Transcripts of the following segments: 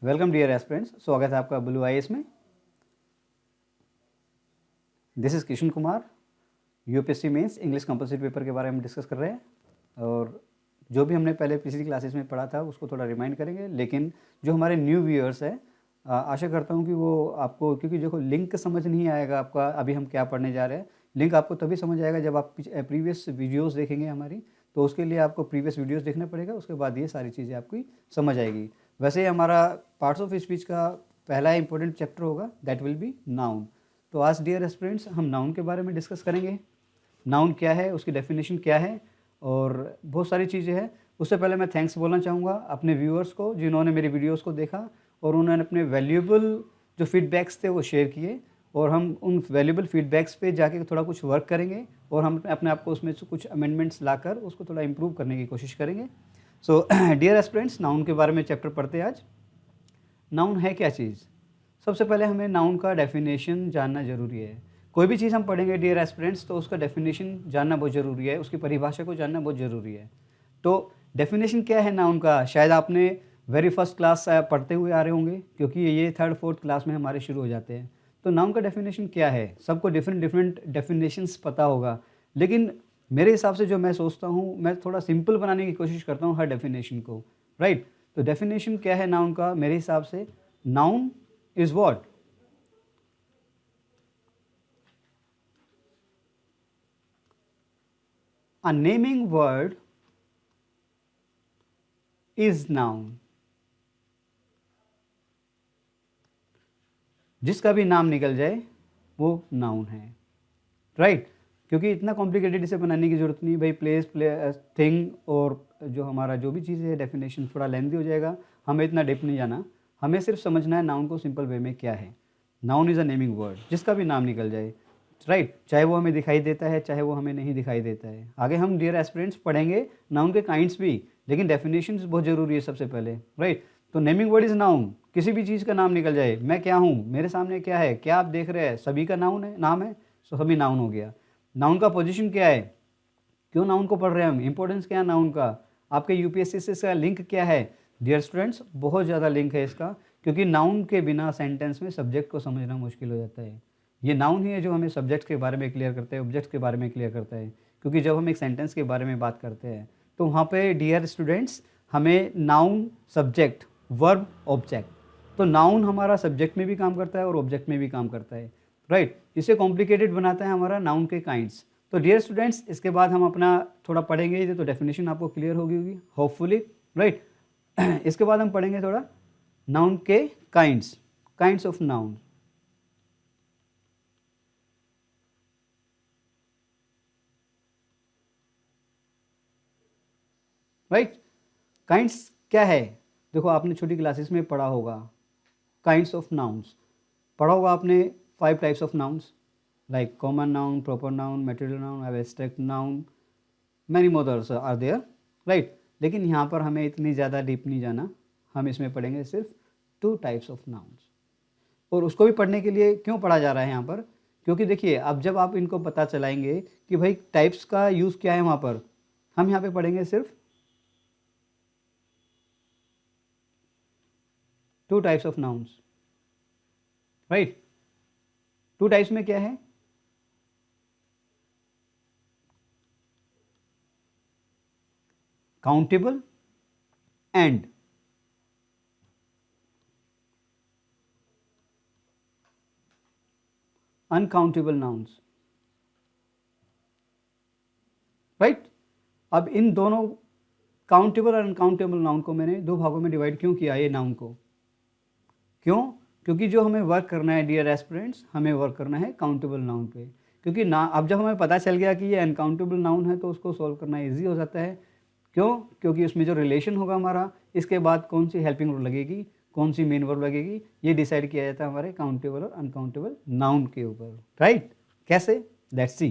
Welcome dear aspirants, स्वागत है आपका ब्लू आईएएस में। This is Kishan Kumar. UPSC mains English compulsory paper के बारे में डिस्कस कर रहे हैं और जो भी हमने पहले पिछली क्लासेस में पढ़ा था उसको थोड़ा रिमाइंड करेंगे। लेकिन जो हमारे न्यू व्यूअर्स हैं, आशा करता हूँ कि वो आपको, क्योंकि देखो लिंक समझ नहीं आएगा आपका अभी हम क्या पढ़ने जा रहे हैं। लिंक आपको तभी समझ आएगा जब आप प्रीवियस वीडियोज़ देखेंगे हमारी, तो उसके लिए आपको प्रीवियस वीडियोज़ देखना पड़ेगा, उसके बाद ये सारी चीज़ें आपकी समझ आएगी। वैसे हमारा पार्ट्स ऑफ स्पीच का पहला इंपॉर्टेंट चैप्टर होगा, दैट विल बी नाउन। तो आज डियर एस्पिरेंट्स हम नाउन के बारे में डिस्कस करेंगे। नाउन क्या है, उसकी डेफिनेशन क्या है और बहुत सारी चीज़ें हैं। उससे पहले मैं थैंक्स बोलना चाहूँगा अपने व्यूअर्स को जिन्होंने मेरी वीडियोस को देखा और उन्होंने अपने वैल्यूएबल जो फीडबैक्स थे वो शेयर किए, और हम उन वैल्यूएबल फीडबैक्स पे जाके थोड़ा कुछ वर्क करेंगे और हम अपने आप को उसमें से कुछ अमेंडमेंट्स लाकर उसको थोड़ा इम्प्रूव करने की कोशिश करेंगे। सो डियर एस्पिरेंट्स, नाउन के बारे में चैप्टर पढ़ते हैं आज। नाउन है क्या चीज़? सबसे पहले हमें नाउन का डेफिनेशन जानना ज़रूरी है। कोई भी चीज़ हम पढ़ेंगे डियर एस्पिरेंट्स तो उसका डेफिनेशन जानना बहुत ज़रूरी है, उसकी परिभाषा को जानना बहुत ज़रूरी है। तो डेफिनेशन क्या है नाउन का, शायद आपने वेरी फर्स्ट क्लास पढ़ते हुए आ रहे होंगे, क्योंकि ये थर्ड फोर्थ क्लास में हमारे शुरू हो जाते हैं। तो नाउन का डेफिनेशन क्या है, सबको डिफरेंट डिफरेंट डेफिनेशंस पता होगा, लेकिन मेरे हिसाब से जो मैं सोचता हूँ, मैं थोड़ा सिंपल बनाने की कोशिश करता हूँ हर डेफिनेशन को, राइट। तो डेफिनेशन क्या है नाउन का मेरे हिसाब से? Noun is what? A naming word is noun। जिसका भी नाम निकल जाए वो नाउन है, राइट। क्योंकि इतना कॉम्प्लिकेटेड इसे बनाने की जरूरत नहीं भाई। प्लेस, थिंग और जो हमारा जो भी चीज़ है डेफिनेशन थोड़ा लेंथी हो जाएगा, हमें इतना डिप नहीं जाना। हमें सिर्फ समझना है नाउन को सिंपल वे में क्या है। Noun is a naming word, जिसका भी नाम निकल जाए, राइट। चाहे वो हमें दिखाई देता है, चाहे वो हमें नहीं दिखाई देता है। आगे हम डियर एस्पिरेंट्स पढ़ेंगे नाउन के काइंड्स भी, लेकिन डेफिनेशन बहुत ज़रूरी है सबसे पहले, राइट। तो नेमिंग वर्ड इज़ नाउन, किसी भी चीज़ का नाम निकल जाए। मैं क्या हूँ, मेरे सामने क्या है, क्या आप देख रहे हैं, सभी का नाउन है, नाम है, तो सभी नाउन हो गया। नाउन का पोजीशन क्या है, क्यों नाउन को पढ़ रहे हैं हम, इंपॉर्टेंस क्या है नाउन का, आपके यूपीएससी से इसका लिंक क्या है? डियर स्टूडेंट्स, बहुत ज़्यादा लिंक है इसका, क्योंकि नाउन के बिना सेंटेंस में सब्जेक्ट को समझना मुश्किल हो जाता है। ये नाउन ही है जो हमें सब्जेक्ट के बारे में क्लियर करता है, ऑब्जेक्ट के बारे में क्लियर करता है। क्योंकि जब हम एक सेंटेंस के बारे में बात करते हैं तो वहाँ पे डियर स्टूडेंट्स हमें नाउन, सब्जेक्ट, वर्ब, ऑब्जेक्ट, तो नाउन हमारा सब्जेक्ट में भी काम करता है और ऑब्जेक्ट में भी काम करता है, राइट। इसे कॉम्प्लिकेटेड बनाता है हमारा नाउन के काइंड्स। तो डियर स्टूडेंट्स, इसके बाद हम अपना थोड़ा पढ़ेंगे, तो डेफिनेशन आपको क्लियर होगी होपफुली, राइट। इसके बाद हम पढ़ेंगे थोड़ा नाउन के kinds of noun, right. Kinds क्या है? देखो आपने छोटी क्लासेस में पढ़ा होगा काइंड्स ऑफ नाउन्स, पढ़ा होगा आपने 5 types of nouns, like common noun, proper noun, material noun, abstract noun, many others are there, right. लेकिन यहाँ पर हमें इतनी ज़्यादा डीप नहीं जाना, हम इसमें पढ़ेंगे सिर्फ 2 टाइप्स ऑफ नाउन्स। और उसको भी पढ़ने के लिए क्यों पढ़ा जा रहा है यहाँ पर? क्योंकि देखिए अब जब आप इनको पता चलाएंगे कि भाई टाइप्स का यूज़ क्या है, वहाँ पर हम यहाँ पे पढ़ेंगे सिर्फ 2 types of nouns, right. 2 types में क्या है? Countable and uncountable nouns, right. अब इन दोनों काउंटेबल और अनकाउंटेबल नाउन को मैंने 2 भागों में डिवाइड क्यों किया ये नाउन को? क्यों? क्योंकि जो हमें वर्क करना है डियर एस्पिरेंट्स, हमें वर्क करना है काउंटेबल नाउन पे। क्योंकि ना अब जब हमें पता चल गया कि ये अनकाउंटेबल नाउन है तो उसको सॉल्व करना ईजी हो जाता है। क्यों? क्योंकि उसमें जो रिलेशन होगा हमारा, इसके बाद कौन सी हेल्पिंग वर्ब लगेगी, कौन सी मेन वर्ब लगेगी, ये डिसाइड किया जाता है हमारे काउंटेबल और अनकाउंटेबल नाउन के ऊपर, राइट। कैसे? Let's see.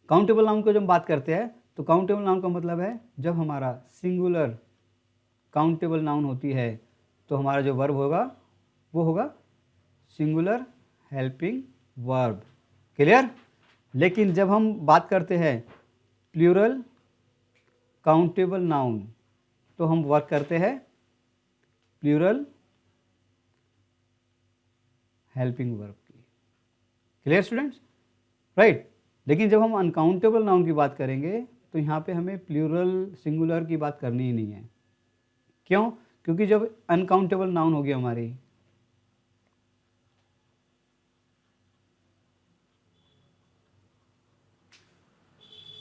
काउंटेबल नाउन को जब बात करते हैं तो काउंटेबल नाउन का मतलब है जब हमारा सिंगुलर काउंटेबल नाउन होती है तो हमारा जो वर्ब होगा वो होगा सिंगुलर हेल्पिंग वर्ब, क्लियर। लेकिन जब हम बात करते हैं प्लूरल काउंटेबल नाउन तो हम वर्क करते हैं प्लूरल हेल्पिंग वर्ब की। Clear students, right. लेकिन जब हम अनकाउंटेबल नाउन की बात करेंगे तो यहाँ पे हमें प्लूरल सिंगुलर की बात करनी ही नहीं है। क्यों? क्योंकि जब अनकाउंटेबल नाउन होगी हमारी,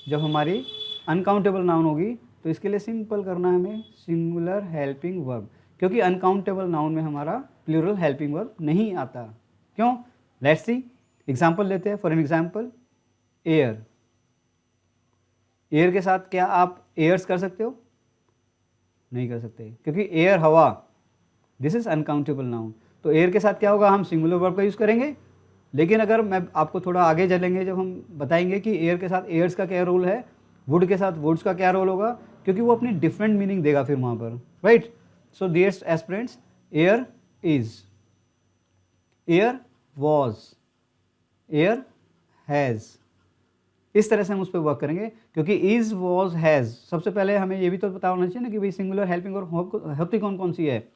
जब हमारी अनकाउंटेबल नाउन होगी तो इसके लिए सिंपल करना है हमें सिंगुलर हेल्पिंग वर्ब, क्योंकि अनकाउंटेबल नाउन में हमारा प्लूरल हेल्पिंग वर्ब नहीं आता। क्यों? लेट्स सी, एग्जांपल लेते हैं। For an example, air. Air के साथ क्या आप एयर्स कर सकते हो? नहीं कर सकते, क्योंकि एयर हवा, दिस इज अनकाउंटेबल नाउन। तो एयर के साथ क्या होगा, हम सिंगुलर वर्ब का यूज़ करेंगे। लेकिन अगर मैं आपको थोड़ा आगे चलेंगे, जब हम बताएंगे कि एयर के साथ एयर्स का क्या रोल है, वुड के साथ वुड्स का क्या रोल होगा, क्योंकि वो अपनी डिफरेंट मीनिंग देगा फिर वहाँ पर, right. So dear aspirants, air is, air was, air has, इस तरह से हम उस पर वर्क करेंगे। क्योंकि इज वॉज हैज़, सबसे पहले हमें ये भी तो पता होना चाहिए ना कि भाई सिंगुलर हेल्पिंग वर्ब होती कौन कौन सी है।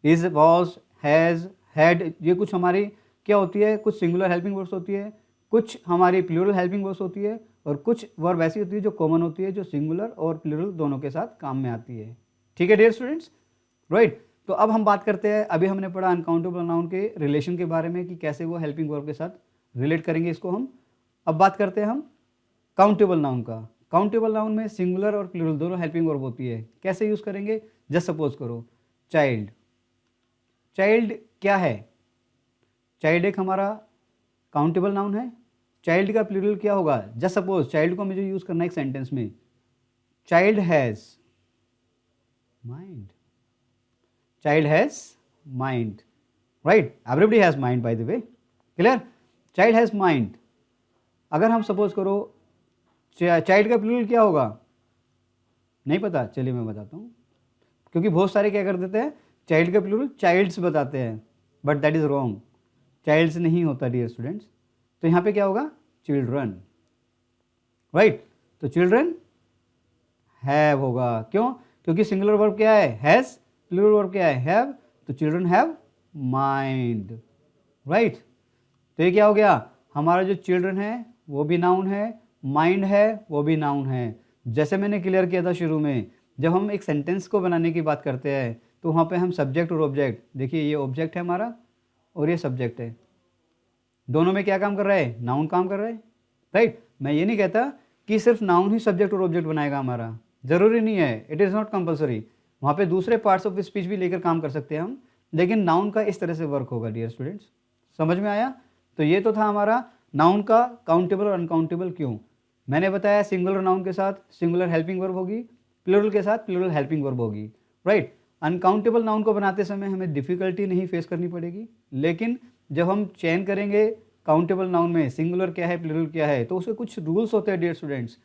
इज, वॉज, हैज़, हैड, ये कुछ हमारी क्या होती है, कुछ सिंगुलर हेल्पिंग वर्ब्स होती है, कुछ हमारी प्लूरल हेल्पिंग वर्ब्स होती है, और कुछ वर्ब ऐसी होती है जो कॉमन होती है, जो सिंगुलर और प्लूरल दोनों के साथ काम में आती है। ठीक है डियर स्टूडेंट्स, राइट। तो अब हम बात करते हैं, अभी हमने पढ़ा अनकाउंटेबल नाउन के रिलेशन के बारे में कि कैसे वो हेल्पिंग वर्ब के साथ रिलेट करेंगे इसको हम। अब बात करते हैं हम काउंटेबल नाउन का। काउंटेबल नाउन में सिंगुलर और प्लूरल दोनों हेल्पिंग वर्ब होती है। कैसे यूज़ करेंगे? जस्ट सपोज करो चाइल्ड। चाइल्ड क्या है? चाइल्ड एक हमारा काउंटेबल नाउन है। चाइल्ड का प्लूरल क्या होगा? जस्ट सपोज चाइल्ड को मुझे यूज़ करना है एक सेंटेंस में, child has mind, child has mind, right. Everybody has mind bye the way, clear. Child has mind. अगर हम सपोज करो चाइल्ड का प्लूरल क्या होगा, नहीं पता, चलिए मैं बताता हूँ। क्योंकि बहुत सारे क्या कर देते हैं, चाइल्ड का प्लूरल चाइल्ड्स बताते हैं, but that is wrong. Childs नहीं होता डियर स्टूडेंट्स। तो यहाँ पे क्या होगा, चिल्ड्रन, राइट। तो चिल्ड्रन हैव होगा। क्यों? क्योंकि सिंगुलर वर्ब क्या है, हैज़, प्लूरल वर्ब क्या है, हैव। तो चिल्ड्रन हैव माइंड, राइट। तो ये क्या हो गया, हमारा जो चिल्ड्रन है वो भी नाउन है, माइंड है वो भी नाउन है। जैसे मैंने क्लियर किया था शुरू में, जब हम एक सेंटेंस को बनाने की बात करते हैं तो वहाँ पे हम सब्जेक्ट और ऑब्जेक्ट, देखिए ये ऑब्जेक्ट है हमारा और ये सब्जेक्ट है, दोनों में क्या काम कर रहा है, नाउन काम कर रहा है, राइट। मैं ये नहीं कहता कि सिर्फ नाउन ही सब्जेक्ट और ऑब्जेक्ट बनाएगा हमारा, ज़रूरी नहीं है, इट इज़ नॉट कंपलसरी। वहाँ पे दूसरे पार्ट्स ऑफ स्पीच भी लेकर काम कर सकते हैं हम, लेकिन नाउन का इस तरह से वर्क होगा डियर स्टूडेंट्स। समझ में आया? तो ये तो था हमारा नाउन का काउंटेबल और अनकाउंटेबल क्यों। मैंने बताया सिंगुलर नाउन के साथ सिंगुलर हेल्पिंग वर्ब होगी, प्लूरल के साथ प्लूरल हेल्पिंग वर्ब होगी, राइट। अनकाउंटेबल नाउन को बनाते समय हमें डिफ़िकल्टी नहीं फेस करनी पड़ेगी, लेकिन जब हम चयन करेंगे काउंटेबल नाउन में सिंगुलर क्या है प्लूरल क्या है, तो उसके कुछ रूल्स होते हैं डियर स्टूडेंट्स,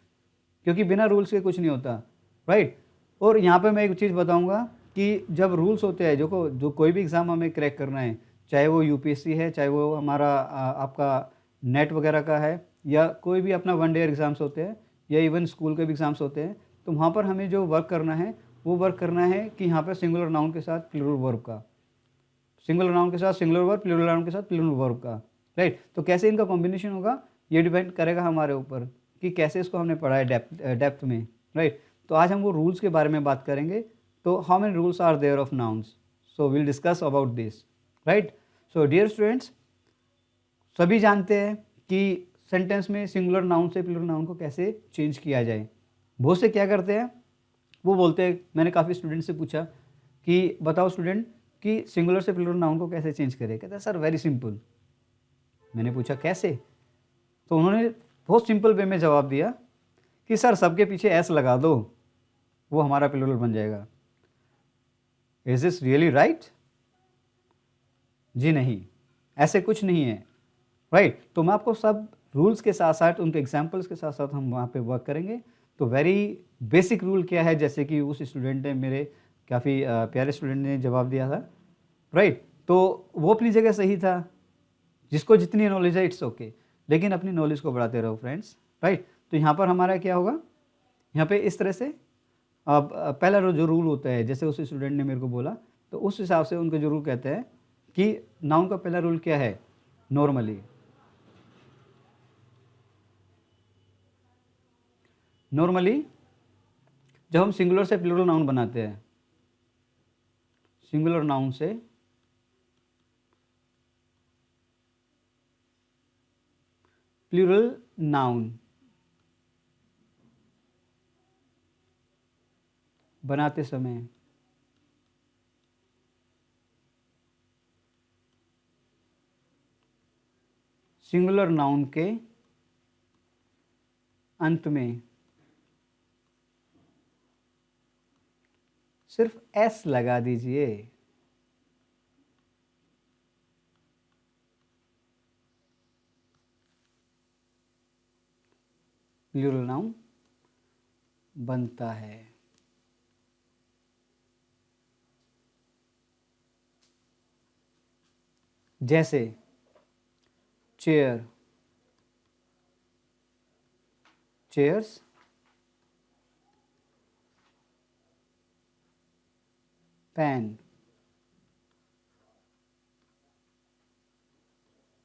क्योंकि बिना रूल्स के कुछ नहीं होता, राइट। और यहाँ पे मैं एक चीज़ बताऊँगा कि जब रूल्स होते हैं, जो कोई भी एग्ज़ाम हमें क्रैक करना है, चाहे वो यूपीएससी है, चाहे वो हमारा आपका नेट वगैरह का है, या कोई भी अपना वन डे एग्ज़ाम्स होते हैं, या इवन स्कूल के भी एग्ज़ाम्स होते हैं, तो वहाँ पर हमें जो वर्क करना है वो वर्क करना है कि यहाँ पर सिंगुलर नाउन के साथ प्लूरल वर्ब का, सिंगुलर नाउन के साथ सिंगुलर वर्ब, प्लूरल नाउन के साथ प्लूरल वर्ब का, राइट। तो कैसे इनका कॉम्बिनेशन होगा ये डिपेंड करेगा हमारे ऊपर कि कैसे इसको हमने पढ़ा है डेप्थ में, राइट। तो आज हम वो रूल्स के बारे में बात करेंगे। तो how many rules are there of nouns, so will discuss about this, right. So dear students, सभी जानते हैं कि सेंटेंस में सिंगुलर नाउन से प्लूरल नाउन को कैसे चेंज किया जाए। बहुत से क्या करते हैं, वो बोलते हैं, मैंने काफ़ी स्टूडेंट से पूछा कि बताओ स्टूडेंट कि सिंगुलर से प्लूरल नाउन को कैसे चेंज करें। कहते हैं सर वेरी सिंपल। मैंने पूछा कैसे, तो उन्होंने बहुत सिंपल वे में जवाब दिया कि सर सबके पीछे एस लगा दो, वो हमारा प्लूरल बन जाएगा। Is this really right? जी नहीं, ऐसे कुछ नहीं है, राइट। तो मैं आपको सब रूल्स के साथ साथ उनके एग्जाम्पल्स के साथ साथ हम वहाँ पे वर्क करेंगे। तो वेरी बेसिक रूल क्या है, जैसे कि उस स्टूडेंट ने, मेरे काफ़ी प्यारे स्टूडेंट ने जवाब दिया था, राइट। तो वो अपनी जगह सही था, जिसको जितनी नॉलेज है इट्स ओके, लेकिन अपनी नॉलेज को बढ़ाते रहो फ्रेंड्स, राइट। तो यहाँ पर हमारा क्या होगा, यहाँ पे इस तरह से अब पहला जो रूल होता है, जैसे उस स्टूडेंट ने मेरे को बोला, तो उस हिसाब से उनके जो रूल कहते हैं कि नाउन का पहला रूल क्या है, नॉर्मली। नॉर्मली जब हम सिंगुलर से प्लूरल नाउन बनाते हैं, सिंगुलर नाउन से प्लूरल नाउन बनाते समय सिंगुलर नाउन के अंत में सिर्फ एस लगा दीजिए। प्लूरल नाउन बनता है। जैसे chair, chairs, pen,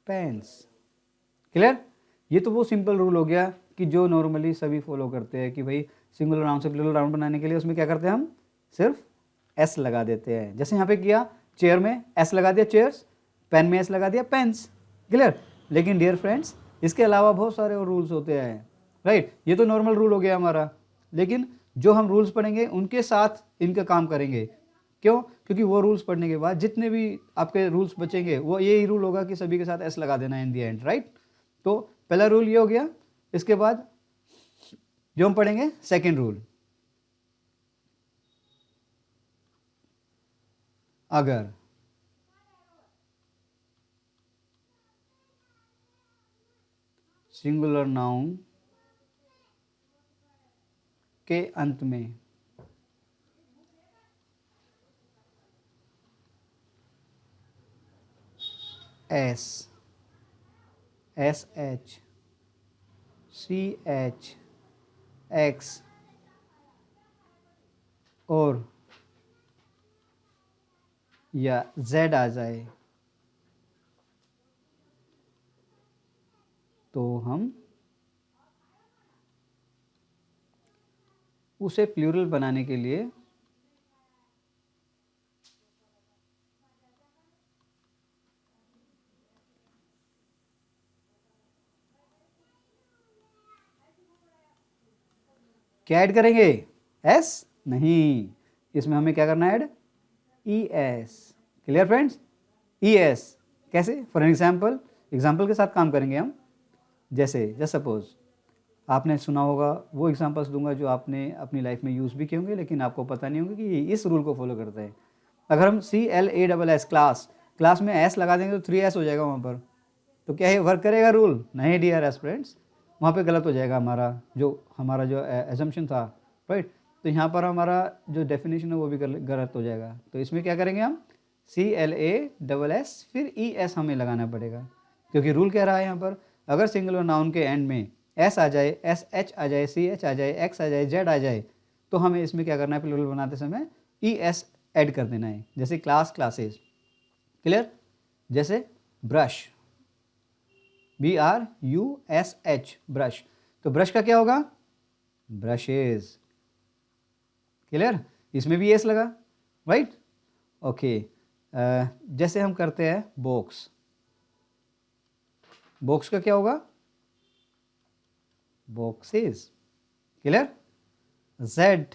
pens. Clear? ये तो वो सिंपल रूल हो गया कि जो नॉर्मली सभी फॉलो करते हैं कि भाई सिंगुलर नाउन से प्लूरल नाउन बनाने के लिए उसमें क्या करते हैं, हम सिर्फ एस लगा देते हैं। जैसे यहाँ पे किया, चेयर में एस लगा दिया चेयर्स, पेन में एस लगा दिया पेन्स। क्लियर? लेकिन डियर फ्रेंड्स, इसके अलावा बहुत सारे और रूल्स होते हैं, राइट? ये तो नॉर्मल रूल हो गया हमारा, लेकिन जो हम रूल्स पढ़ेंगे उनके साथ इनका काम करेंगे। क्यों? क्योंकि वो रूल्स पढ़ने के बाद जितने भी आपके रूल्स बचेंगे वो यही रूल होगा कि सभी के साथ एस लगा देना इन दी एंड, राइट? तो पहला रूल ये हो गया। इसके बाद जो हम पढ़ेंगे सेकेंड रूल, अगर सिंगुलर नाउन के अंत में S, S H, C H, X और या जेड आ जाए तो हम उसे प्लूरल बनाने के लिए क्या ऐड करेंगे? एस नहीं, इसमें हमें क्या करना है, add E S. Clear friends? E S कैसे? फॉर एग्जाम्पल, एग्जाम्पल के साथ काम करेंगे हम। जैसे जस्ट सपोज आपने सुना होगा, वो एग्जांपल्स दूंगा जो आपने अपनी लाइफ में यूज़ भी किए होंगे लेकिन आपको पता नहीं होंगे कि ये इस रूल को फॉलो करते हैं। अगर हम CLASS क्लास, क्लास में एस लगा देंगे तो 3S हो जाएगा वहाँ पर, तो क्या ये वर्क करेगा रूल? नहीं डियर फ्रेंड्स, वहाँ पे गलत हो जाएगा हमारा जो एजम्पशन था, राइट? तो यहाँ पर हमारा जो डेफिनेशन है वो भी गलत हो जाएगा। तो इसमें क्या करेंगे हम, CLASS फिर ES हमें लगाना पड़ेगा, क्योंकि रूल कह रहा है यहाँ पर अगर सिंगुलर नाउन के एंड में एस आ जाए, SH आ जाए, CH आ जाए, एक्स आ जाए, जेड आ जाए, तो हमें इसमें क्या करना है, प्लूरल बनाते समय ES ऐड कर देना है। जैसे क्लास, क्लासेस। क्लियर? जैसे ब्रश, BRUSH, ब्रश, तो ब्रश का क्या होगा, ब्रशेज। क्लियर? इसमें भी एस लगा, राइट? ओके। जैसे हम करते हैं बॉक्स, बॉक्स का क्या होगा, boxes. Clear? Jade,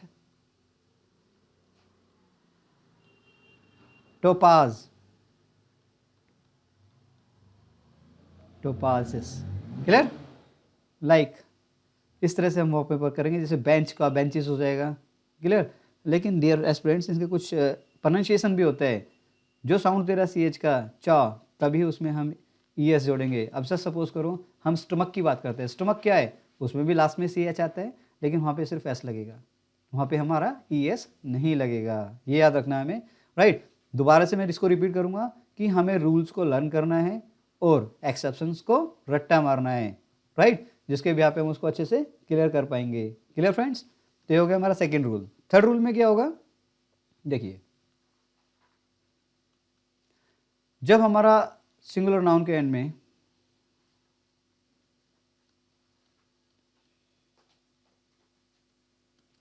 topaz, topazes. Clear? Like इस तरह से हम वॉलपेपर करेंगे। जैसे बेंच का बेंचेस हो जाएगा। क्लियर? लेकिन डियर एस्पिरेंट्स, इसके कुछ प्रोनाउंसिएशन भी होता है। जो साउंड दे रहा CH का, चा, तभी उसमें हम ES जोड़ेंगे। अब सर सपोज करो हम स्टमक की बात करते हैं, स्टमक क्या है, उसमें भी लास्ट में CH आता है, लेकिन वहाँ पे सिर्फ S लगेगा, वहाँ पे हमारा ES नहीं लगेगा। ये याद रखना है हमें, राइट? दोबारा से मैं इसको रिपीट करूँगा कि हमें रूल्स को लर्न करना है और एक्सेप्शंस को रट्टा मारना है, राइट? जिसके भी पे हम उसको अच्छे से क्लियर कर पाएंगे। Clear friends? तो ये हो गया हमारा सेकेंड रूल। थर्ड रूल में क्या होगा, देखिए, जब हमारा सिंगुलर नाउन के एंड में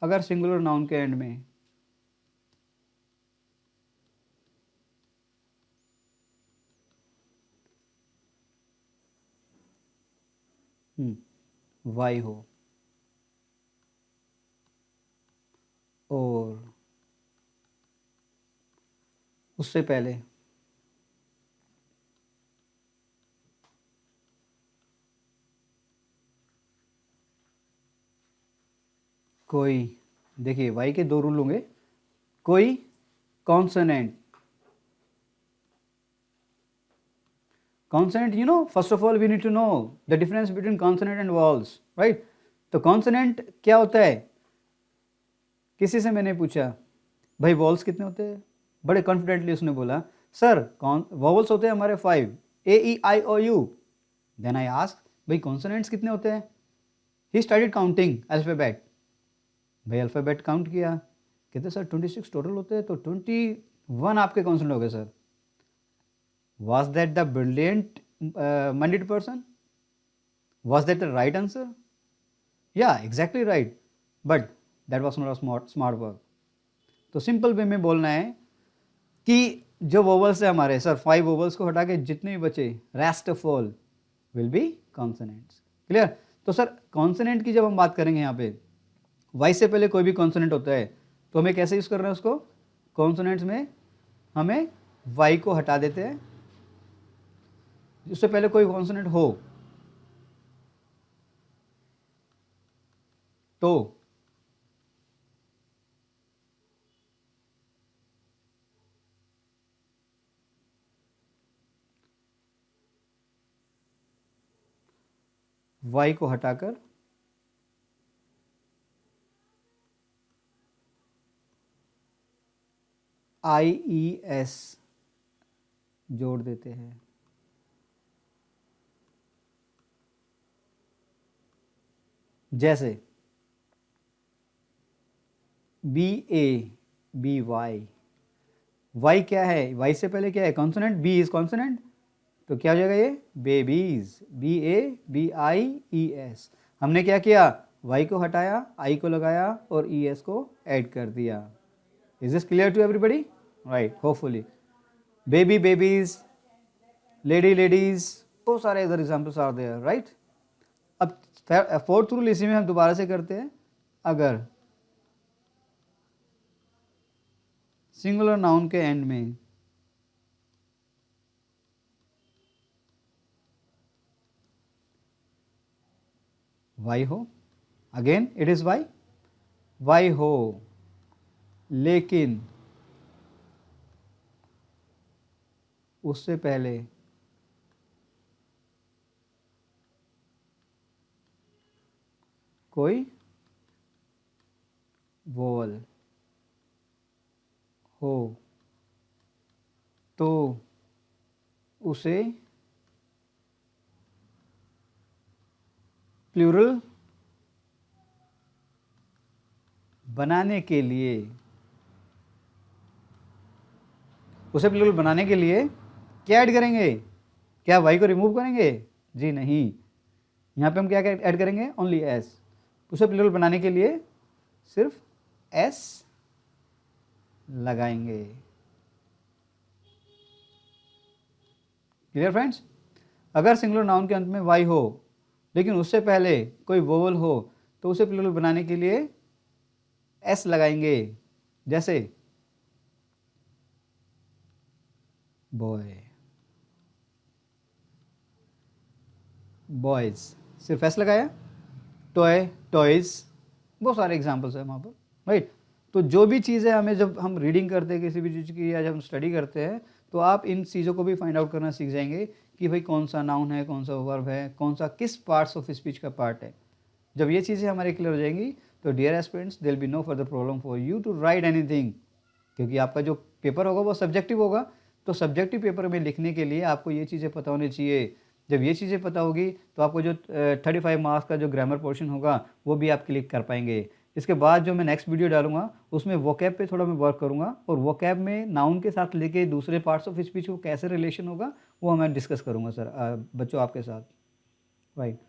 अगर सिंगुलर नाउन के एंड में वाई हो और उससे पहले कोई, देखिए वाई के दो रूल होंगे, कोई consonant, consonant you know, first of all we need to know the difference between consonant and vowels, right. तो कॉन्सोनेंट क्या होता है, किसी से मैंने पूछा भाई वॉल्स कितने होते हैं, बड़े कॉन्फिडेंटली उसने बोला सर वॉवल्स होते हैं हमारे 5, A E I O U। Then I ask भाई कॉन्सोनेंट्स कितने होते हैं, ही स्टार्टेड काउंटिंग अल्फाबेट, भाई अल्फ़ाबेट काउंट किया, कहते सर 26 टोटल होते हैं, तो 21 आपके कॉन्सोनेंट हो गए sir. Was that the brilliant minded person? Was that the right answer? Yeah, exactly right. But that was not a smart work. तो सिंपल वे में बोलना है कि जो वोवल्स है हमारे सर 5 वोवल्स को हटा के जितने भी बचे rest of all will be consonants. Clear. तो सर कॉन्सोनेंट की जब हम बात करेंगे यहाँ पे वाई से पहले कोई भी कॉन्सोनेंट होता है तो हमें कैसे यूज़ करना है उसको, कॉन्सोनेंट्स में हमें वाई को हटा देते हैं, उससे पहले कोई कॉन्सोनेंट हो तो वाई को हटाकर IES जोड़ देते हैं। जैसे BA BY, वाई क्या है, वाई से पहले क्या है कॉन्सोनेंट, बी इज कॉन्सोनेंट, तो क्या हो जाएगा ये बेबीज, BABIES। हमने क्या किया, वाई को हटाया, आई को लगाया और ES को ऐड कर दिया। Is this clear to everybody, right, hopefully. Baby babies, lady ladies, बहुत सारे इधर एग्जाम्पल्स आर देयर, राइट। अब फोर्थ रूल इसी में हम दोबारा से करते हैं, अगर सिंगुलर नाउन के एंड में वाई हो, अगेन इट इज वाई हो, लेकिन उससे पहले कोई वोवल हो तो उसे प्लूरल बनाने के लिए, उसे प्लूरल बनाने के लिए क्या ऐड करेंगे, क्या वाई को रिमूव करेंगे, जी नहीं, यहाँ पे हम क्या ऐड करेंगे, ओनली एस। उसे प्लूरल बनाने के लिए सिर्फ एस लगाएंगे। Clear friends. अगर सिंगुलर नाउन के अंत में वाई हो लेकिन उससे पहले कोई वोवल हो तो उसे प्लूरल बनाने के लिए एस लगाएंगे, जैसे बॉय, बॉयज, सिर्फ एस लगाया, टॉय, टॉयज, बहुत सारे एग्जाम्पल्स हैं वहाँ पर, राइट। तो जो भी चीज़ें हमें जब हम रीडिंग करते हैं किसी भी चीज़ की या जब हम स्टडी करते हैं तो आप इन चीज़ों को भी फाइंड आउट करना सीख जाएंगे कि भाई कौन सा नाउन है, कौन सा वर्ब है, कौन सा किस पार्ट्स ऑफ स्पीच का पार्ट है। जब ये चीज़ें हमारे क्लियर हो जाएंगी तो dear aspirants there will be no further problem for you to write anything, क्योंकि आपका जो पेपर होगा वो सब्जेक्टिव होगा। तो सब्जेक्टिव पेपर में लिखने के लिए आपको ये चीज़ें पता होनी चाहिए। जब ये चीज़ें पता होगी तो आपको जो 35 मार्क्स का जो ग्रामर पोर्शन होगा वो भी आप क्लिक कर पाएंगे। इसके बाद जो मैं नेक्स्ट वीडियो डालूंगा उसमें वोकैब पे थोड़ा मैं वर्क करूंगा, और वोकैब में नाउन के साथ लेके दूसरे पार्ट्स ऑफ स्पीच को कैसे रिलेशन होगा वो मैं डिस्कस करूंगा सर बच्चों आपके साथ। राइट,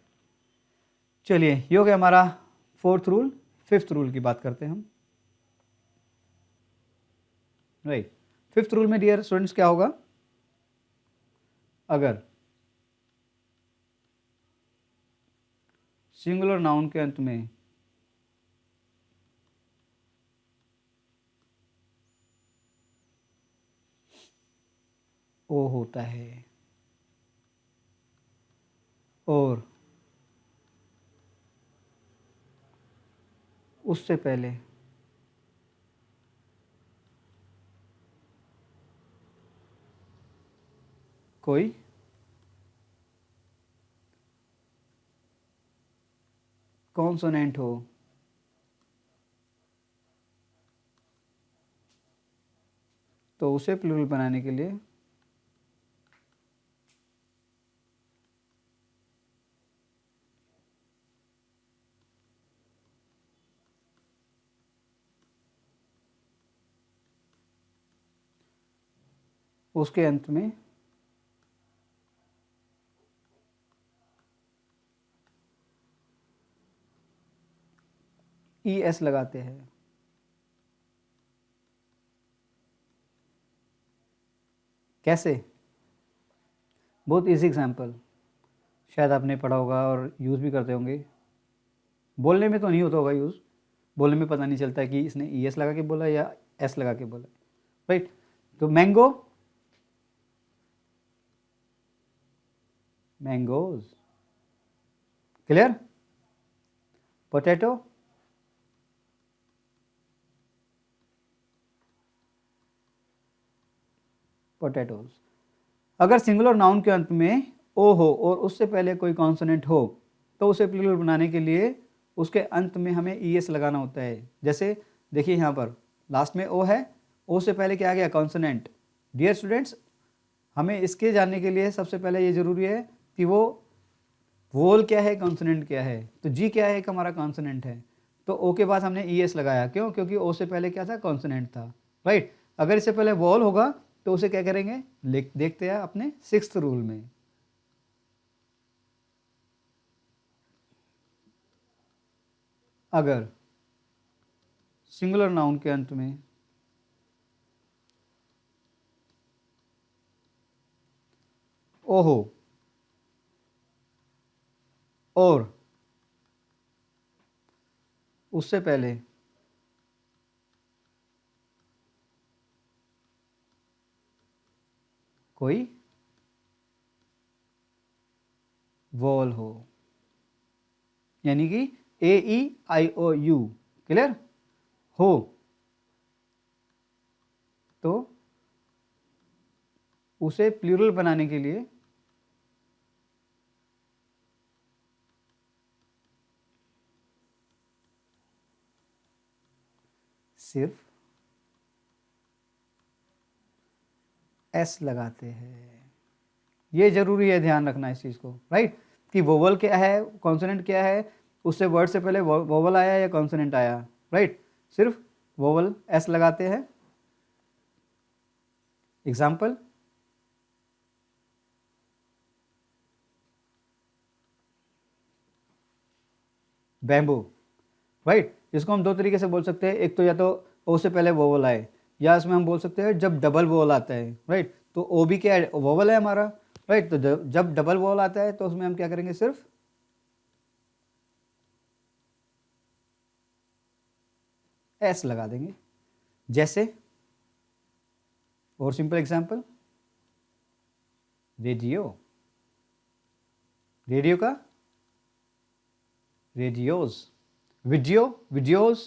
चलिए ये हो गया हमारा 4th रूल। 5th रूल की बात करते हैं हम। राइट, 5th रूल में डियर स्टूडेंट्स क्या होगा, अगर सिंगुलर नाउन के अंत में ओ होता है और उससे पहले कोई कॉन्सोनेंट हो तो उसे प्लूरल बनाने के लिए उसके अंत में ई एस लगाते हैं। कैसे, बहुत इजी एग्जांपल, शायद आपने पढ़ा होगा और यूज़ भी करते होंगे। बोलने में तो नहीं होता होगा यूज़, बोलने में पता नहीं चलता कि इसने ई एस लगा के बोला या एस लगा के बोला। राइट, तो mango, mangoes, clear. Potato, potatoes. अगर सिंगुलर नाउन के अंत में ओ हो और उससे पहले कोई कॉन्सोनेंट हो तो उसे प्लूरल बनाने के लिए उसके अंत में हमें ई एस लगाना होता है। जैसे देखिए यहाँ पर लास्ट में ओ है, ओ से पहले क्या आ गया, कॉन्सोनेंट। डियर स्टूडेंट्स, हमें इसके जानने के लिए सबसे पहले ये ज़रूरी है कि वो वोल क्या है, कॉन्सोनेंट क्या है। तो जी क्या है, एक हमारा कॉन्सोनेंट है, तो ओ के बाद हमने ई एस लगाया। क्यों, क्योंकि ओ से पहले क्या था, कॉन्सोनेंट था। राइट, अगर इससे पहले वोल होगा तो उसे क्या करेंगे, देखते हैं अपने 6th रूल में। अगर सिंगुलर नाउन के अंत में ओ हो और उससे पहले कोई वॉल हो, यानी कि ए ई आई ओ यू, क्लियर हो, तो उसे प्लूरल बनाने के लिए सिर्फ एस लगाते हैं। ये जरूरी है ध्यान रखना इस चीज़ को। राइट, कि वोवल क्या है, कॉन्सोनेंट क्या है, उससे वर्ड से पहले वोवल आया या कॉन्सोनेंट आया। राइट, सिर्फ वोवल एस लगाते हैं। Example, bamboo. राइट, इसको हम दो तरीके से बोल सकते हैं, एक तो या तो ओ से पहले वोवल आए, या इसमें हम बोल सकते हैं जब डबल वोवल आता है। राइट, तो ओ भी क्या है, वोवल है हमारा। राइट, तो जब डबल वोवल आता है तो उसमें हम क्या करेंगे, सिर्फ एस लगा देंगे। जैसे और सिंपल एग्जांपल, रेडियो, रेडियो का रेडियोज, वीडियो, वीडियोज।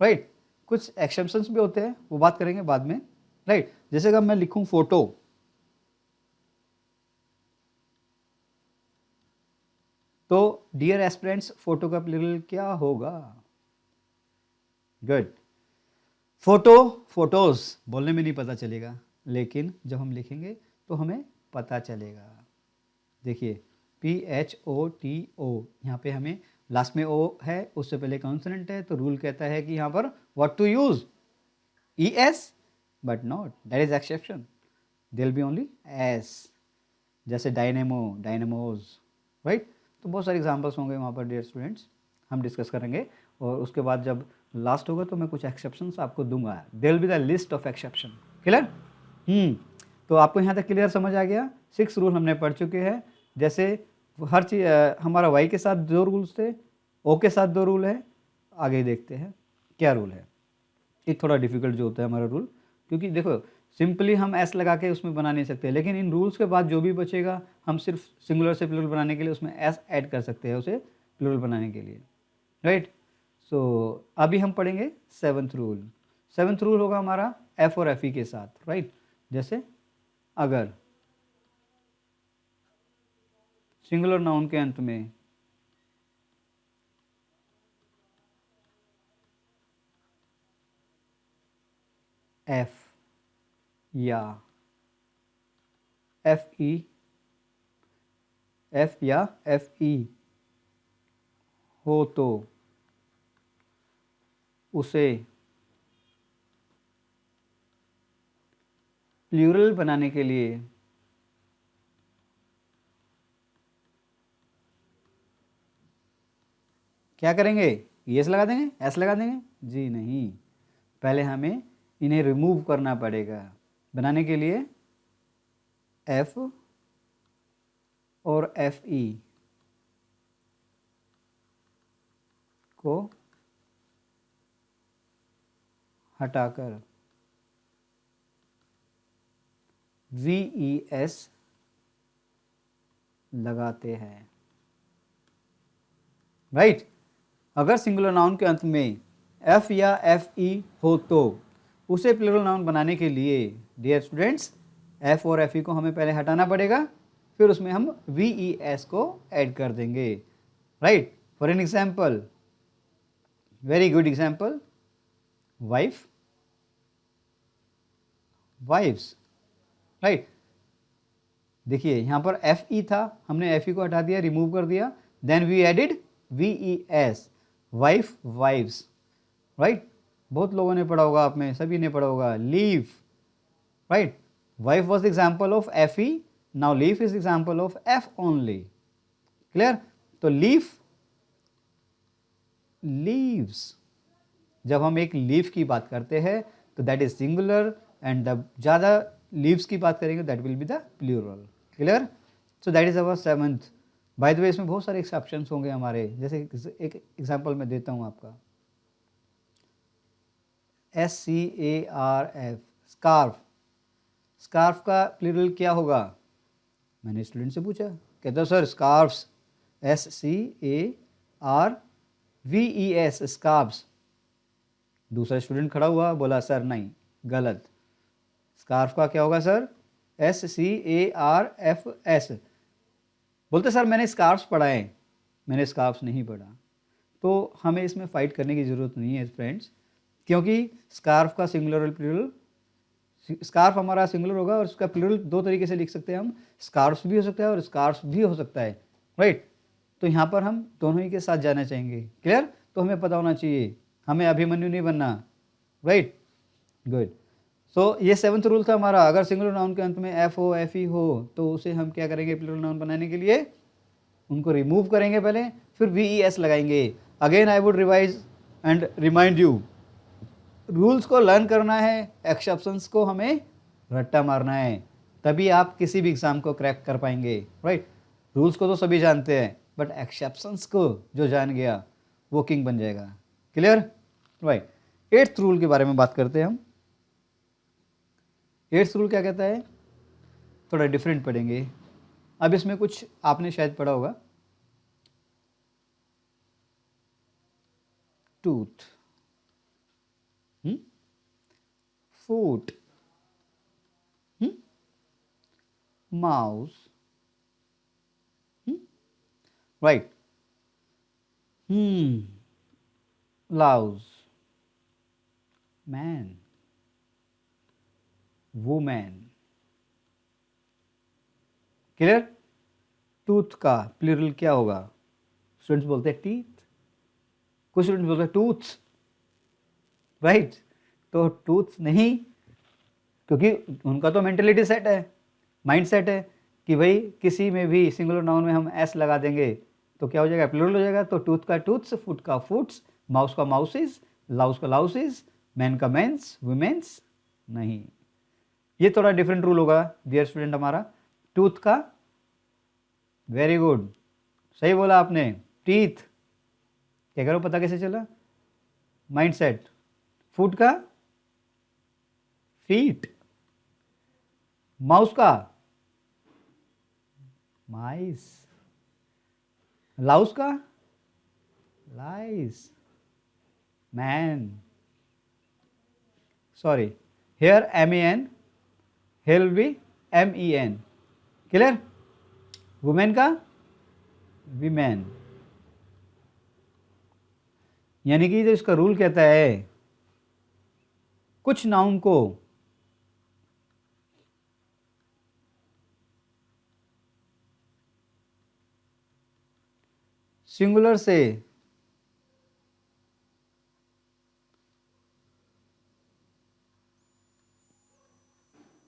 राइट, कुछ एक्सेप्शंस भी होते हैं, वो बात करेंगे बाद में। राइट, जैसे कि मैं लिखूं फोटो, तो डियर एस्पिरेंट्स फोटो का प्लूरल क्या होगा। गुड, फोटो, फोटोज बोलने में नहीं पता चलेगा, लेकिन जब हम लिखेंगे तो हमें पता चलेगा। देखिए PHOTO, यहाँ पे हमें लास्ट में ओ है, उससे पहले कॉन्सोनेंट है, तो रूल कहता है कि यहाँ पर what to use ES, but not, that is exception, there will be only S, जैसे डायनेमो, डायनेमोज, राइट। तो बहुत सारे एग्जांपल्स होंगे वहाँ पर डियर स्टूडेंट्स, हम डिस्कस करेंगे, और उसके बाद जब लास्ट होगा तो मैं कुछ एक्सेप्शंस आपको दूंगा, there will be the list of exception. Clear? तो आपको यहाँ तक क्लियर समझ आ गया? 6 रूल हमने पढ़ चुके हैं। जैसे हर चीज़ हमारा वाई के साथ 2 रूल्स थे, ओ के साथ 2 रूल है, आगे देखते हैं क्या रूल है। एक थोड़ा डिफिकल्ट जो होता है हमारा रूल, क्योंकि देखो सिंपली हम एस लगा के उसमें बना नहीं सकते, लेकिन इन रूल्स के बाद जो भी बचेगा हम सिर्फ सिंगुलर से प्लूरल बनाने के लिए उसमें एस ऐड कर सकते हैं, उसे प्लूरल बनाने के लिए, राइट। सो अभी हम पढ़ेंगे 7th रूल। 7th रूल होगा हमारा एफ और एफ ई के साथ, राइट। जैसे अगर सिंगुलर नाउन के अंत में एफ या एफ या एफ ई हो तो उसे प्लूरल बनाने के लिए क्या करेंगे? एस लगा देंगे, एस लगा देंगे? जी नहीं, पहले हमें इन्हें रिमूव करना पड़ेगा। बनाने के लिए एफ और एफ ई को हटाकर VES लगाते हैं, राइट। अगर सिंगुलर नाउन के अंत में एफ या एफ ई हो तो उसे प्लूरल नाउन बनाने के लिए डियर स्टूडेंट्स एफ और एफ ई को हमें पहले हटाना पड़ेगा, फिर उसमें हम VES को ऐड कर देंगे, right. For an example, very good example, wife, wifes, right. देखिए यहाँ पर एफ ई था, हमने एफ ई को हटा दिया, रिमूव कर दिया, then we added VES, wife, wifes, right. बहुत लोगों ने पढ़ा होगा, आप में सभी ने पढ़ा होगा leaf, right. Wife was example of F E, now leaf is example of F only. Clear? तो लीव, लीव्स, जब हम एक लीव की बात करते हैं तो that is singular, and the ज़्यादा लीव्स की बात करेंगे that will be the plural. Clear? So that is our 7th। By the way इसमें बहुत सारे एक्सेप्शंस होंगे हमारे, जैसे एक एग्जांपल मैं देता हूँ आपका, SCARF, स्कार्फ। स्कार्फ का प्लूरल क्या होगा? मैंने स्टूडेंट से पूछा, कहता सर स्कार्फ्स, SCARVES, स्कार्फ्स। दूसरा स्टूडेंट खड़ा हुआ, बोला सर नहीं, गलत, स्कार्फ का क्या होगा सर? SCARFS। बोलते सर मैंने स्कार्फ्स पढ़ा है, मैंने स्कार्फ्स नहीं पढ़ा। तो हमें इसमें फाइट करने की ज़रूरत नहीं है फ्रेंड्स, क्योंकि स्कार्फ का सिंगुलर और प्लूरल, स्कार्फ हमारा सिंगुलर होगा और उसका प्लूरल 2 तरीके से लिख सकते हैं हम, स्कार्फ्स भी हो सकता है और स्कार्फ्स भी हो सकता है, राइट। तो यहाँ पर हम दोनों ही के साथ जाना चाहेंगे। क्लियर? तो हमें पता होना चाहिए, हमें अभिमन्यु नहीं बनना, राइट। गुड। सो ये 7th रूल था हमारा, अगर सिंगुलर नाउन के अंत में एफ हो, एफ ई हो, तो उसे हम क्या करेंगे प्लूरल नाउन बनाने के लिए? उनको रिमूव करेंगे पहले, फिर VES लगाएंगे। Again I would revise and remind you, rules को लर्न करना है, एक्सेप्शंस को हमें रट्टा मारना है, तभी आप किसी भी एग्जाम को क्रैक कर पाएंगे, राइट। रूल्स को तो सभी जानते हैं, बट एक्सेप्शंस को जो जान गया वो किंग बन जाएगा। क्लियर? राइट। 8th रूल के बारे में बात करते हैं हम। 8th रूल क्या कहता है? थोड़ा डिफरेंट पढ़ेंगे। अब इसमें कुछ आपने शायद पढ़ा होगा, tooth, foot, mouse, right, louse, man, women. Clear? Tooth का प्लूरल क्या होगा? स्टूडेंट्स बोलते हैं टीथ, कुछ स्टूडेंट बोलते हैं टूथ्स, राइट, तो टूथ्स नहीं, क्योंकि उनका तो मेंटेलिटी सेट है, माइंड सेट है कि भाई किसी में भी सिंगुलर नाउन में हम एस लगा देंगे तो क्या हो जाएगा, प्लूरल हो जाएगा। तो टूथ का टूथ्स, फुट का फुट्स, माउस का माउसिस, लाउस का लाउसिस, मैन का मैंस, वुमेन्स नहीं। ये थोड़ा डिफरेंट रूल होगा डियर स्टूडेंट हमारा। टूथ का, वेरी गुड, सही बोला आपने, टीथ, क्या करो पता कैसे चला, माइंड सेट। फुट का फीट, माउस का माइस, लाउस का lice, man, sorry here MEN, here will be MEN, clear. Women का वीमेन। यानी कि जो इसका रूल कहता है कुछ नाउन को सिंगुलर से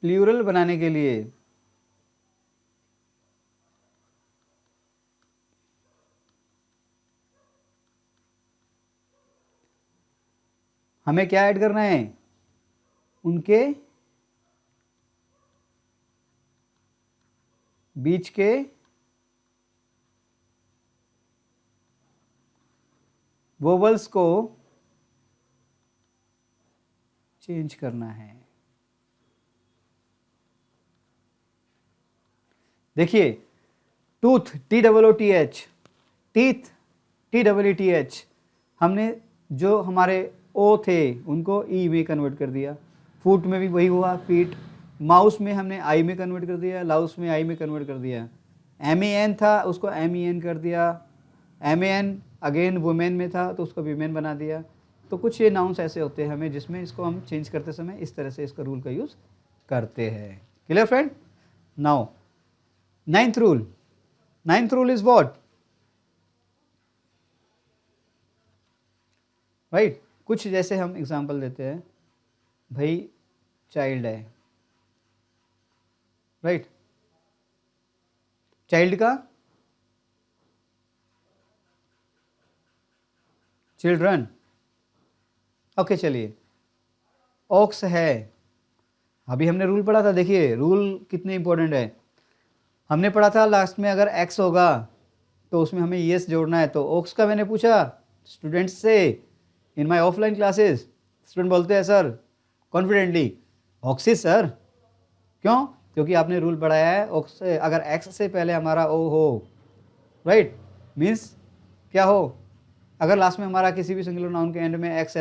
प्लूरल बनाने के लिए हमें क्या ऐड करना है, उनके बीच के वोवल्स को चेंज करना है। देखिए टूथ TOOTH, टीथ TEETH, हमने जो हमारे ओ थे उनको ई में कन्वर्ट कर दिया। फुट में भी वही हुआ, फीट। माउस में हमने आई में कन्वर्ट कर दिया, लाउस में आई में कन्वर्ट कर दिया। MEN था उसको MEN कर दिया, MEN अगेन वुमेन में था तो उसको वीमेन बना दिया। तो कुछ ये नाउन्स ऐसे होते हैं हमें जिसमें इसको हम चेंज करते समय इस तरह से इसका रूल का यूज़ करते हैं। Clear friend. Now ninth rule is what, right. कुछ जैसे हम एग्जांपल देते हैं, भाई चाइल्ड है, राइट, चाइल्ड का चिल्ड्रन, ओके चलिए। ऑक्स है, अभी हमने रूल पढ़ा था, देखिए रूल कितने इंपॉर्टेंट है। हमने पढ़ा था लास्ट में अगर एक्स होगा तो उसमें हमें यस जोड़ना है। तो ऑक्स का मैंने पूछा स्टूडेंट्स से in my offline classes, student बोलते हैं सर कॉन्फिडेंटली ऑक्सिस सर। क्यों? क्योंकि आपने रूल पढ़ाया है ऑक्स अगर एक्स से पहले हमारा ओ हो, राइट, मीन्स क्या हो, अगर लास्ट में हमारा किसी भी सिंगुलर नाउन के एंड में एक्स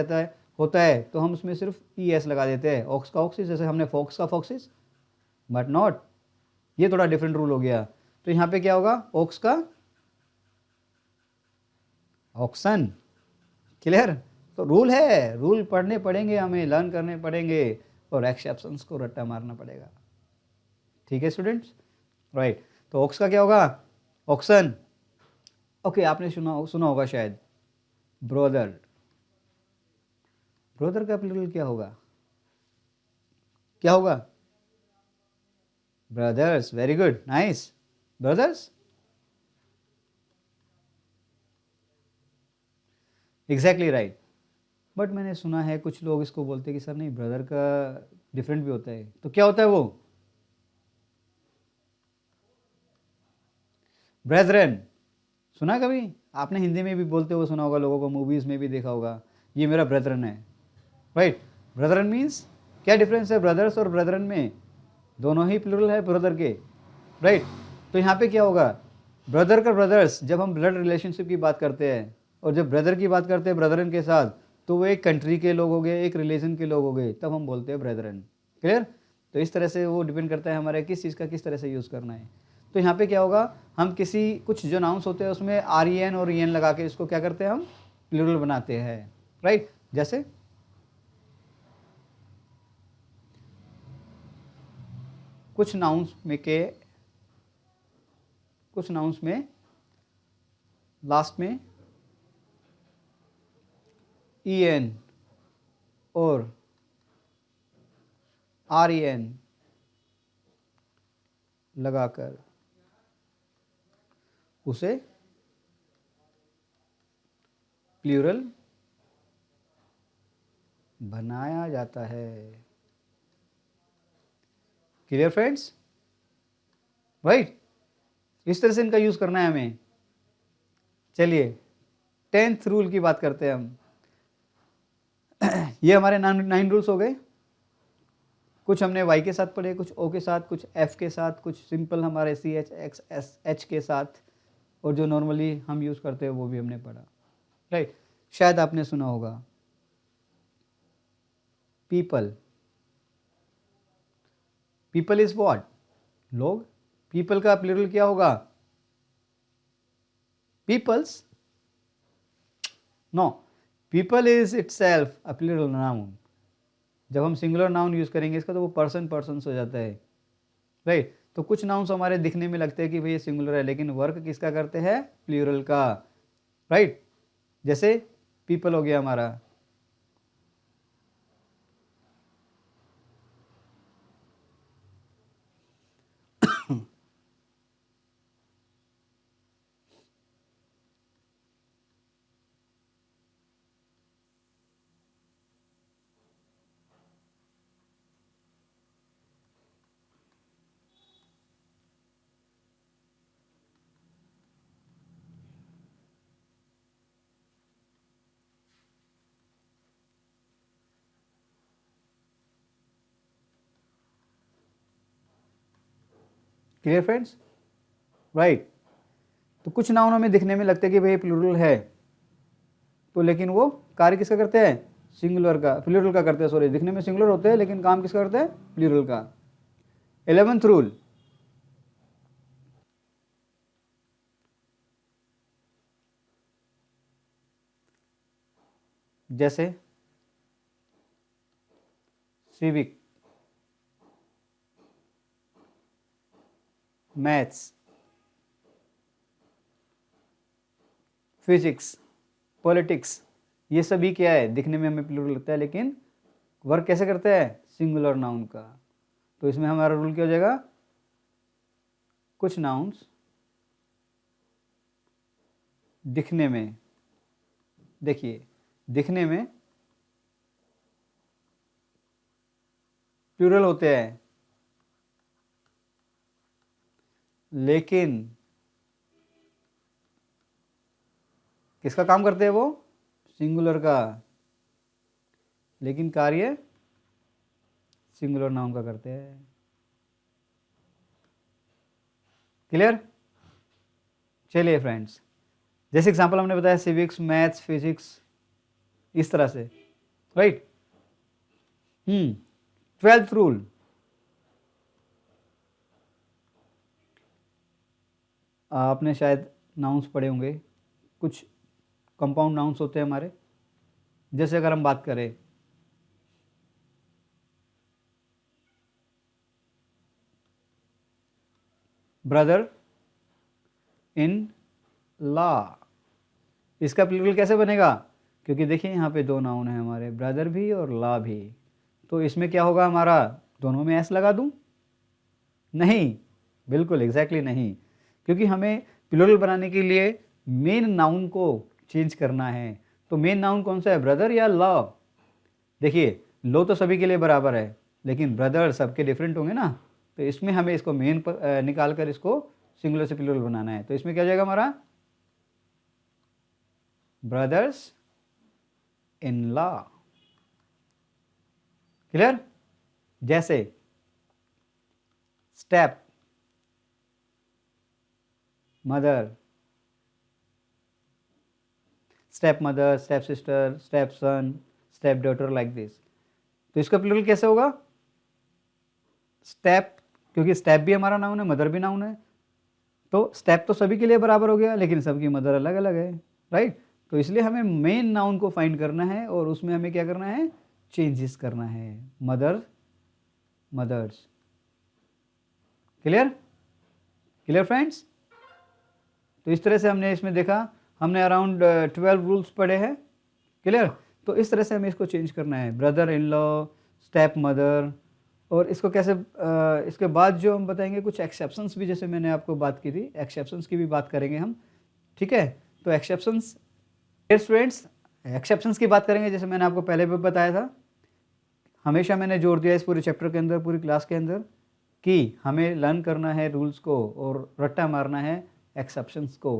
होता है तो हम उसमें सिर्फ ES लगा देते हैं, ऑक्स का ऑक्सिस, जैसे हमने फॉक्स का फॉक्सिस, बट नॉट, ये थोड़ा डिफरेंट रूल हो गया। तो यहाँ पे क्या होगा, ऑक्स का ऑक्सन, क्लियर। तो रूल है, रूल पढ़ने पड़ेंगे, हमें लर्न करने पड़ेंगे और एक्सेप्शंस को रट्टा मारना पड़ेगा। ठीक है स्टूडेंट्स, राइट। तो ऑक्स का क्या होगा, ऑक्सन। ओके, आपने सुना होगा शायद ब्रदर, ब्रदर का प्लूरल क्या होगा, क्या होगा, brothers, very good, nice, brothers, exactly right. But मैंने सुना है कुछ लोग इसको बोलते हैं कि सर नहीं, ब्रदर का डिफरेंट भी होता है, तो क्या होता है वो, ब्रेदरन, सुना कभी आपने, हिंदी में भी बोलते हुए सुना होगा लोगों को, मूवीज में भी देखा होगा, ये मेरा ब्रदरन है, राइट। ब्रदरन मीन्स क्या डिफरेंस है ब्रदर्स और ब्रदरन में, दोनों ही प्लूरल है ब्रदर के, राइट। तो यहाँ पे क्या होगा, ब्रदर का ब्रदर्स, जब हम ब्लड रिलेशनशिप की बात करते हैं और जब ब्रदर की बात करते हैं ब्रदरन के साथ, तो वो एक कंट्री के लोग हो गए, एक रिलीजन के लोग हो गए, तब हम बोलते हैं ब्रदरन, क्लियर। तो इस तरह से वो डिपेंड करता है हमारे किस चीज़ का किस तरह से यूज़ करना है। तो यहाँ पे क्या होगा, हम किसी कुछ जो नाउंस होते हैं उसमें REN और EN लगा के इसको क्या करते हैं, हम प्लूरल बनाते हैं, राइट। जैसे कुछ नाउंस में लास्ट में EN और REN लगाकर उसे प्लूरल बनाया जाता है। Clear friends? राइट, इस तरह से इनका यूज करना है हमें। चलिए 10th रूल की बात करते हैं हम। ये हमारे 9 रूल्स हो गए। कुछ हमने Y के साथ पढ़े, कुछ O के साथ, कुछ F के साथ, कुछ सिंपल हमारे CH X S H के साथ, और जो नॉर्मली हम यूज़ करते हैं वो भी हमने पढ़ा। राइट, शायद आपने सुना होगा पीपल। People is what? लोग। पीपल का प्लूरल क्या होगा? Peoples? No, people is itself a plural noun. जब हम सिंगुलर नाउन यूज करेंगे इसका तो वो पर्सन हो जाता है। राइट, तो कुछ नाउन्स हमारे दिखने में लगते हैं कि भाई ये सिंगुलर है, लेकिन वर्क किसका करते हैं? प्लूरल का। राइट, जैसे पीपल हो गया हमारा। Clear friends? राइट, तो कुछ नाउन हमें दिखने में लगता है कि भाई प्लूरल है, तो लेकिन वो कार्य किसका करते हैं? सिंगुलर का, प्लूरल का करते हैं। सॉरी, दिखने में सिंगुलर होते हैं लेकिन काम किसका करते हैं? प्लूरल का। 11th रूल, जैसे सिविक, मैथ्स, फिजिक्स, पॉलिटिक्स, ये सभी क्या है? दिखने में हमें प्लूरल लगता है लेकिन वर्क कैसे करते हैं? सिंगुलर नाउन का। तो इसमें हमारा रूल क्या हो जाएगा? कुछ नाउन्स दिखने में, देखिए दिखने में प्लूरल होते हैं लेकिन किसका काम करते हैं? वो सिंगुलर का, लेकिन कार्य सिंगुलर नाउन का करते हैं। क्लियर? चलिए फ्रेंड्स, जैसे एग्जांपल हमने बताया सिविक्स, मैथ्स, फिजिक्स, इस तरह से। राइट। 12th रूल, आपने शायद नाउन्स पढ़े होंगे। कुछ कंपाउंड नाउन्स होते हैं हमारे। जैसे अगर हम बात करें ब्रदर इन लॉ, इसका प्लूरल कैसे बनेगा? क्योंकि देखिए यहाँ पे दो नाउन है हमारे, ब्रदर भी और लॉ भी, तो इसमें क्या होगा हमारा? दोनों में एस लगा दूं? नहीं, बिल्कुल एग्जैक्टली नहीं, क्योंकि हमें प्लूरल बनाने के लिए मेन नाउन को चेंज करना है। तो मेन नाउन कौन सा है? ब्रदर या लॉ? देखिए लो तो सभी के लिए बराबर है लेकिन ब्रदर सबके डिफरेंट होंगे ना, तो इसमें हमें इसको मेन निकाल कर इसको सिंगुलर से प्लूरल बनाना है। तो इसमें क्या हो जाएगा हमारा? Brothers in law. क्लियर? जैसे step mother, step mother, step sister, step sun, step daughter, like this. तो इसका प्लूरल कैसे होगा? स्टेप, क्योंकि स्टेप भी हमारा नाउन है, मदर भी नाउन है, तो स्टेप तो सभी के लिए बराबर हो गया लेकिन सबकी मदर अलग अलग है। राइट, तो इसलिए हमें मेन नाउन को फाइंड करना है और उसमें हमें क्या करना है? चेंजेस करना है। Mother, mothers. Clear? Clear friends? तो इस तरह से हमने इसमें देखा, हमने अराउंड 12 रूल्स पढ़े हैं। क्लियर? तो इस तरह से हमें इसको चेंज करना है, brother in law, step mother. और इसको कैसे इसके बाद जो हम बताएंगे कुछ एक्सेप्शंस भी, जैसे मैंने आपको बात की थी, एक्सेप्शंस की भी बात करेंगे हम, ठीक है। तो एक्सेप्शंस, डियर स्टूडेंट्स, एक्सेप्शंस की बात करेंगे, जैसे मैंने आपको पहले भी बताया था, हमेशा मैंने जोर दिया इस पूरे चैप्टर के अंदर, पूरी क्लास के अंदर, कि हमें लर्न करना है रूल्स को और रट्टा मारना है एक्सेप्शंस को।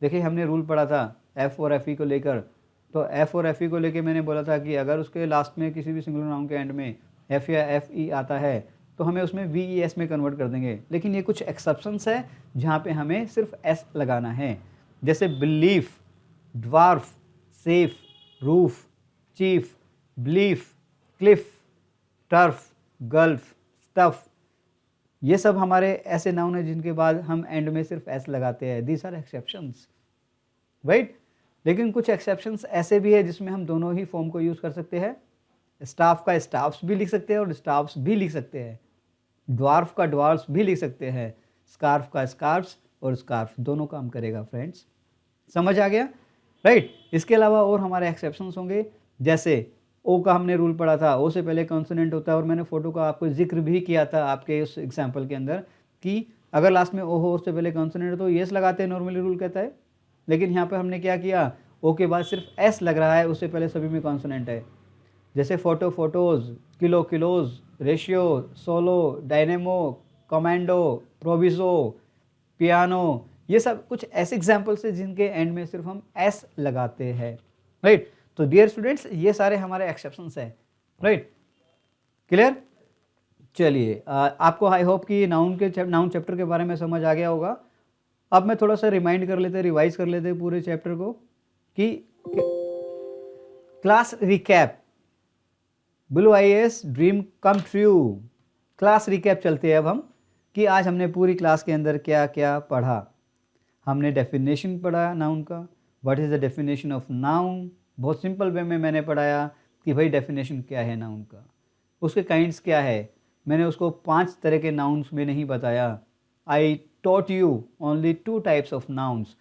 देखिए हमने रूल पढ़ा था एफ और एफ ई को लेकर, तो एफ और एफ ई को लेकर मैंने बोला था कि अगर उसके लास्ट में किसी भी सिंगुलर नाउन के एंड में एफ या एफ ई आता है तो हमें उसमें वी ई एस में कन्वर्ट कर देंगे। लेकिन ये कुछ एक्सेप्शंस है जहाँ पे हमें सिर्फ एस लगाना है, जैसे belief, dwarf, safe, roof, chief, brief, cliff, turf, gulf, stuff, ये सब हमारे ऐसे नाउन है जिनके बाद हम एंड में सिर्फ एस लगाते हैं। These are exceptions, right. लेकिन कुछ एक्सेप्शंस ऐसे भी है जिसमें हम दोनों ही फॉर्म को यूज़ कर सकते हैं। स्टाफ का स्टाफ्स भी लिख सकते हैं और स्टाफ्स भी लिख सकते हैं, ड्वार्फ का ड्वार्फ्स भी लिख सकते हैं, स्कार्फ का स्कार्फ्स और स्कार्फ, दोनों काम करेगा फ्रेंड्स। समझ आ गया, राइट। इसके अलावा और हमारे एक्सेप्शंस होंगे, जैसे ओ का हमने रूल पढ़ा था, ओ से पहले कॉन्सोनेंट होता है, और मैंने फोटो का आपको जिक्र भी किया था आपके उस एग्जाम्पल के अंदर कि अगर लास्ट में ओ हो, उससे पहले कॉन्सोनेंट हो तो येस लगाते हैं, नॉर्मली रूल कहता है। लेकिन यहाँ पर हमने क्या किया, ओ के बाद सिर्फ एस लग रहा है, उससे पहले सभी में कॉन्सोनेंट है, जैसे photo photos, kilo kilos, ratio, solo, dynamo, commando, proviso, piano, ये सब कुछ ऐसे एग्जाम्पल्स हैं जिनके एंड में सिर्फ हम एस लगाते हैं, राइट। तो डियर स्टूडेंट्स, ये सारे हमारे एक्सेप्शंस हैं, राइट, क्लियर। चलिए आपको आई होप कि नाउन चैप्टर के बारे में समझ आ गया होगा। अब मैं थोड़ा सा रिमाइंड कर लेते, रिवाइज कर लेते पूरे चैप्टर को, कि class recap, blue IAS dream come true, class recap चलते हैं अब हम, कि आज हमने पूरी क्लास के अंदर क्या क्या पढ़ा। हमने डेफिनेशन पढ़ा नाउन का, what is the definition of noun, बहुत सिंपल वे में मैंने पढ़ाया कि भाई डेफिनेशन क्या है नाउन का, उसके काइंड्स क्या है। मैंने उसको 5 तरह के नाउन्स में नहीं बताया। I taught you only 2 types of nouns,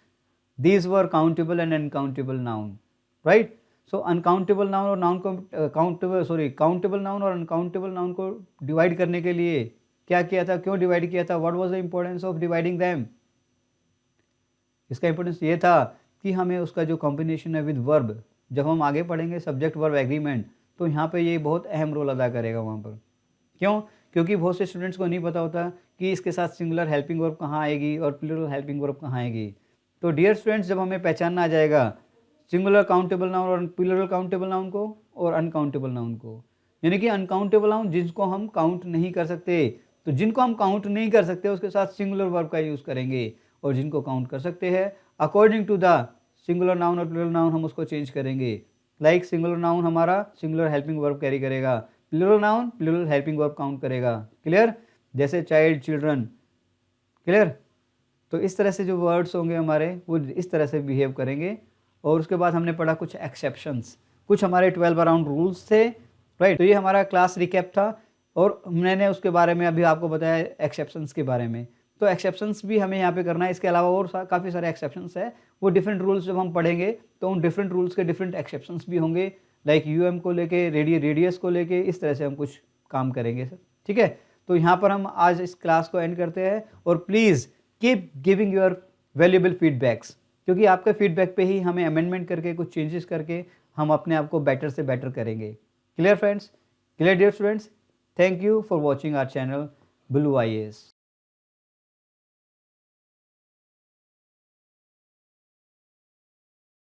these were countable and uncountable noun, right. So uncountable noun और काउंटेबल नाउन और अनकाउंटेबल नाउन को डिवाइड करने के लिए क्या किया था, क्यों डिवाइड किया था, what was the importance of dividing them. इसका इंपॉर्टेंस ये था कि हमें उसका जो कॉम्बिनेशन है विद वर्ब, जब हम आगे पढ़ेंगे सब्जेक्ट वर्ब एग्रीमेंट, तो यहाँ पे ये बहुत अहम रोल अदा करेगा वहाँ पर। क्यों? क्योंकि बहुत से स्टूडेंट्स को नहीं पता होता कि इसके साथ सिंगुलर हेल्पिंग वर्ब कहाँ आएगी और प्लूरल हेल्पिंग वर्ब कहाँ आएगी। तो डियर स्टूडेंट्स, जब हमें पहचानना आ जाएगा सिंगुलर काउंटेबल नाउन और प्लूरल काउंटेबल नाउन को और अनकाउंटेबल नाउन को, यानी कि अनकाउंटेबल नाउन जिसको हम काउंट नहीं कर सकते, तो जिनको हम काउंट नहीं कर सकते उसके साथ सिंगुलर वर्ब का यूज़ करेंगे, और जिनको काउंट कर सकते हैं according to the singular noun और प्लूरल नाउन हम उसको चेंज करेंगे। लाइक सिंगुलर नाउन हमारा सिंगुलर हेल्पिंग वर्ब कैरी करेगा, plural noun plural helping verb count करेगा। क्लियर? जैसे चाइल्ड, चिल्ड्रन, क्लियर। तो इस तरह से जो वर्ड्स होंगे हमारे वो इस तरह से बिहेव करेंगे। और उसके बाद हमने पढ़ा कुछ एक्सेप्शंस, कुछ हमारे 12 अराउंड रूल्स थे, राइट। तो ये हमारा क्लास रिकैप था और मैंने उसके बारे में अभी आपको बताया एक्सेप्शंस के बारे में। तो एक्सेप्शंस भी हमें यहाँ पे करना है। इसके अलावा और काफ़ी सारे एक्सेप्शंस है, वो डिफरेंट रूल्स जब हम पढ़ेंगे तो उन डिफरेंट रूल्स के डिफरेंट एक्सेप्शंस भी होंगे, लाइक यूएम को लेके, रेडियस को लेके, इस तरह से हम कुछ काम करेंगे सर, ठीक है। तो यहाँ पर हम आज इस क्लास को एंड करते हैं और please keep giving your valuable feedbacks, क्योंकि आपके फीडबैक पे ही हमें अमेंडमेंट करके कुछ चेंजेस करके हम अपने आप को बेटर से बेटर करेंगे। Clear friends? Clear dear students? Thank you for watching our channel Blue IAS.